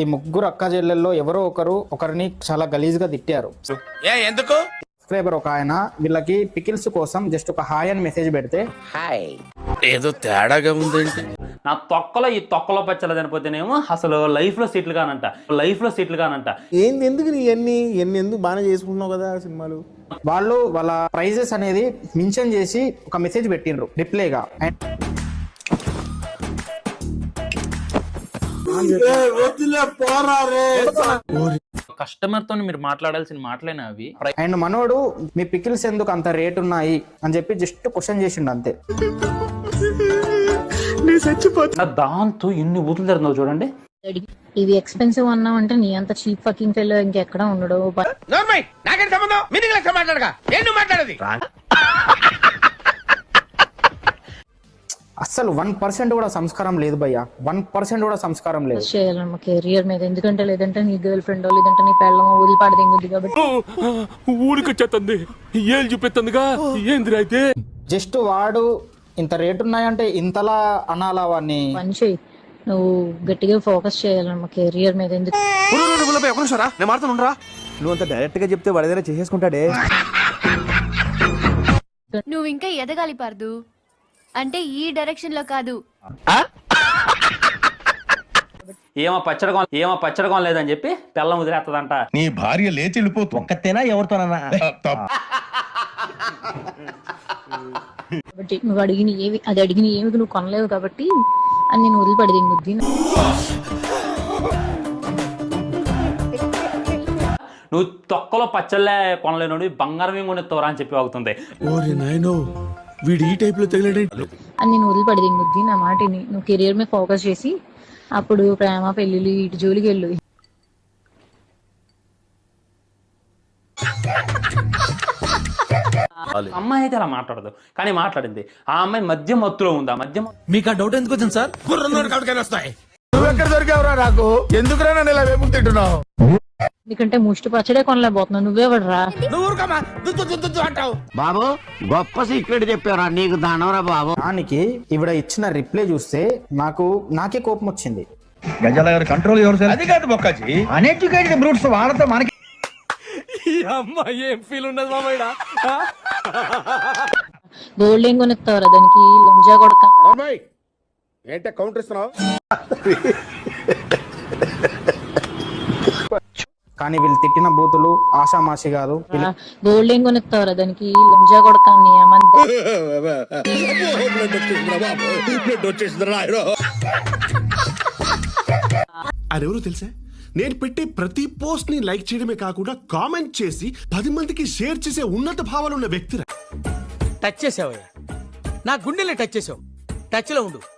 ఈ ముగ్గురు అక్క చెల్లెల్లో ఎవరో ఒకరిని చాలా గలీజ్గా తిట్టారు. ఎందుకు సబ్స్క్రైబర్ ఒక ఆయన వీళ్ళకి పికిల్స్ కోసం జస్ట్ ఒక హాయ్ అని మెసేజ్ పెడితే హాయ్ ఏదో తేడాగా ఉందేంటి. నా తొక్కలో ఈ తొక్కలో పచ్చల చనిపోతేనేమో అసలు లైఫ్లో సెటిల్ కానంట. ఏంది ఎందుకు నీ ఎన్ని ఎందుకు బాగానే చేసుకుంటున్నావు కదా సినిమాలు. వాళ్ళు వాళ్ళ ప్రైజెస్ అనేది మెన్షన్ చేసి ఒక మెసేజ్ పెట్టిండ్రు రిప్లైగా. కస్టమర్ తో మీరు మాట్లాడాల్సిన మాటలేనా అవి? అండ్ మనోడు మీ పికిల్స్ ఎందుకు అంత రేట్ ఉన్నాయి అని చెప్పి జస్ట్ క్వశ్చన్ చేసిండు అంతే. దాంతో ఎన్ని బూతులు జరుగుతుందో చూడండి. ఇవి ఎక్స్పెన్సివ్ అన్నావు అంటే నీ అంత చీప్ ఫకింగ్ ఫెలో ఇంకెక్కడ ఉండడు. నాకేం సంబంధం, మీనింగ్ లెక్క మాట్లాడగా ఏంటి మాట్లాడేది. అస్సలు 1% కూడా సంస్కారం లేదు భయ్య, 1% కూడా సంస్కారం లేదు. చేయాలమ్మ కెరియర్ మీద, ఎందుకంటే లేదంటే నీ గర్ల్ ఫ్రెండ్ లేదంటే నీ పెళ్ళం వదిలిపాడదింగుద్ది కాబట్టి. ఊరికొచ్చేస్తుంది ఏం చూపిస్తుందిగా ఏంది అయితే. జస్ట్ వాడు ఇంత రేట్ ఉన్నాయంటే ఇంతలా అనాలా వాడిని? మనిషి నువ్వు గట్టిగా ఫోకస్ చేయాలమ్మ కెరియర్ మీద. ఎందుకు నువ్వు అంత డైరెక్ట్ గా చెప్తే వాడి దగ్గర చేసేసుకుంటాడే. నువ్వు ఇంకా ఎదగాలి పార్దు, అంటే ఈ డైరెక్షన్ లో కాదు. ఏమో పచ్చడకం లేదని చెప్పి పెళ్ళం వదిలేస్తుందంట. నీ భార్య లేచి వెళ్ళిపోతుంది. ఒక్కతేనా ఎవరితోనన్నా? కాబట్టి నువ్వు అడిగిన ఏమి నువ్వు కొనలేవు కాబట్టి అని నేను వదిలిపడదింగుద్ది. నువ్వు తొక్కలో పచ్చళ్ళే కొనలేను, బంగారం ఏం కొనేస్తావురా అని చెప్పి అవుతుంది. వీడు ఈ టైప్ లో తగిలాడే అని నేను వదిలిపడదింగుద్ది. నా మాటని నువ్వు కెరియర్ మీద ఫోకస్ చేసి అప్పుడు ప్రేమ పెళ్ళిళ్ళు ఇటు జోలికి వెళ్ళు. అమ్మాయి అయితే అలా మాట్లాడదు, కానీ మాట్లాడింది. ఆ అమ్మాయి మధ్య మత్తులో ఉంది. ఆ మధ్య మీకు ఆ డౌట్ ఎందుకు వచ్చింది సార్? నువ్వెక్కడ దొరికావురా నాకు? ఎందుకురా నన్ను ఇలా వేపు తింటున్నావు? ఎందుకంటే ముష్టి పచ్చడే కొనలేకపోతున్నావు, నువ్వేవడరా? బాబు గొప్ప సీక్రెట్ చెప్పారా నీకు దానవరా బాబు. దానికి ఈవిడ ఇచ్చిన రిప్లై చూస్తే నాకే కోపం వచ్చింది. గజాల గారు కంట్రోల్ ఎవరు? అది కాదు బొక్కాజీ, అన్ఎడ్యుకేటెడ్ బ్రూట్స్ వాళ్ళతో మనకి అమ్మాయి ఏం ఫీల్ ఉన్నది మామయ్య? గోల్డ్ ఏం కొనిస్తావురా దానికి? లంజా కొడక. ఏంటే కౌంటర్ ఇస్తున్నావు? కానీ వీళ్ళు తిట్టిన బూతులు ఆషామాషి కాదు. గోల్డ్ ఏం కొనిస్తావురా దానికి? లంజా కొడక. అదెవరో తెలుసా? నేను పెట్టే ప్రతి పోస్ట్ ని లైక్ చేయడమే కాకుండా కామెంట్ చేసి 10 మందికి షేర్ చేసే ఉన్నత భావాలు ఉన్న వ్యక్తి. టచ్ చేసావయ్యా, నా గుండెల్ని టచ్ చేసావు. టచ్ లో ఉండు.